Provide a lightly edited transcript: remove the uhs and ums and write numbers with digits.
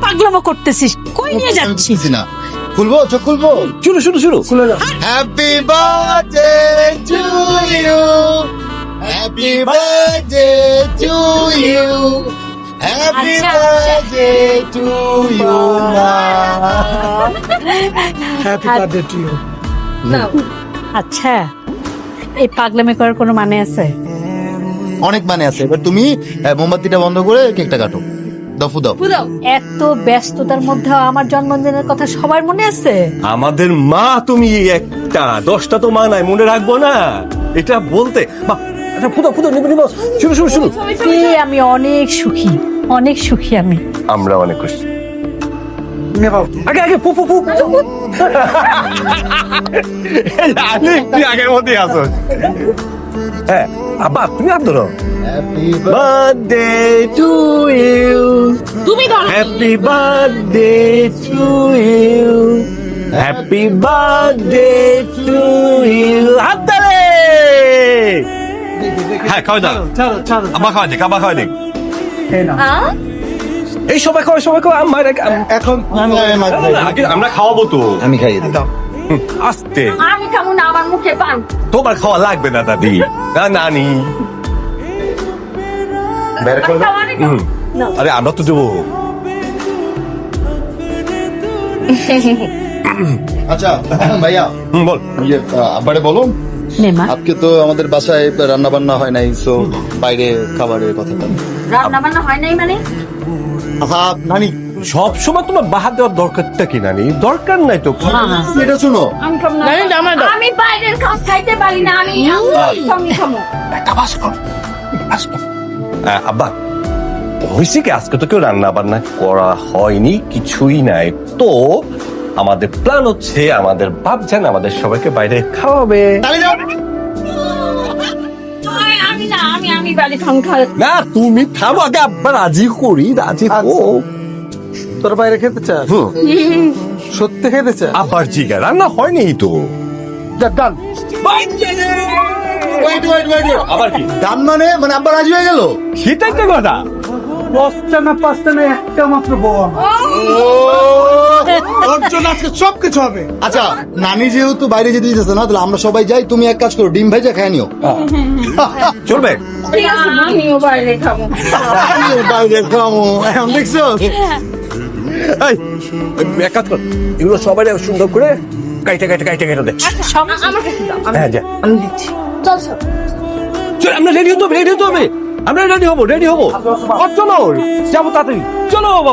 পাগলামো করতেছিস? কই নিয়ে যাচ্ছিস? না খুলবো, চোখ খুলবো। শুরু খুলে যাও। Happy birthday to you, happy birthday to you, happy আচ্ছা, birthday to you. Happy birthday to you. আচ্ছা, এই পাগলামি করার কোনো মানে আছে? অনেক মানে আছে। এবার তুমি মোমবাতিটা বন্ধ করে কেকটা কাটো, দফু দাও। এত ব্যস্ততার মধ্যে আমার জন্মদিনের কথা সবার মনে আছে? আমাদের মা তুমি একটা, 10টা তো মা নাই, মনে রাখবো না এটা বলতে। আচ্ছা ফুটো নিবো। শুরু। আমি অনেক সুখী, অনেক সুখী আমি। আমরা অনেক খুশি। আগে পু তুই আগের মধ্যেই আসো। হ্যাঁ আব্বা তুমি আর ধরো। হ্যাপি বার্থডে টু ইউ, তুমি ধরো। Happy birthday to you, happy birthday to you. হাততালি। হ্যাঁ খাওয়া দাও, ছাড়ো। আব্বা খাওয়া দিক, আব্বা খাওয়া দিক। এই সবাই খাওয়া আমার এখন আগে আমরা খাওয়াবো তো। আমি খাইয়ে দিই। আস্তে, আমি খাবো না, আমার মুখে পান। তোমার খাওয়া লাগবে না দাদি, না নানি। বের করে দাও। আরে আমরা তো দেবো। আচ্ছা ভাইয়া, বল। আব্বারে বলো নে মা, আজকে তো আমাদের বাসায় রান্না বান্না হয় নাই, সো বাইরে খাবারের কথাটা। রান্না বান্না হয় নাই মানে? হ্যাঁ নানি, সব সময় তোমার বাহার দেওয়ার দরকারটা কি নানি? দরকার নাই তো। এটা শুনো। আমি খাবো না। আমি বাইরের খাবার খাইতে পারি না, আমি খাবো। আব্বা হয়েছে কি, আজকে তো কেউ রান্না বান্না করা হয়নি, কিছুই নাই তো। আমাদের প্ল্যান হচ্ছে আমাদের বাপ জান আমাদের সবাইকে বাইরে খাওয়াবে। আমি বাইরে খাবো। না তুমি থামো, আগে আব্বা রাজি করি, রাজি ও। তোর বাইরে খেতে চাস? সত্যি খেতে চাস? আব্বার জিগা রান্না হয়নি তো। ডান। আবার কি দাম মানে আব্বা রাজি হয়ে গেল? সেটাই তো কথা। 5টা না একটা মাত্র বউ ওর জন্য আজকে সবকিছু হবে। আচ্ছা নানি যেহেতু বাইরে যেতে দিতেছে না, তাহলে আমরা সবাই যাই। তুমি এক কাজ করো, ডিম ভাইজা খায় নিও। চলবে। আমিও বাইরে খাবো। বাইরে খামো এখন দেখছো। এই, এক কাজ কর, এগুলো সবাই সুন্দর করে কাইটে দে। আমার কাছে দাও, হ্যাঁ যা, আমি দিচ্ছি। চল চল। চল আমরা রেডি হতে হবে। আমরা রেডি হবো। চলো যাবো তাড়াতাড়ি, চলো বাবা।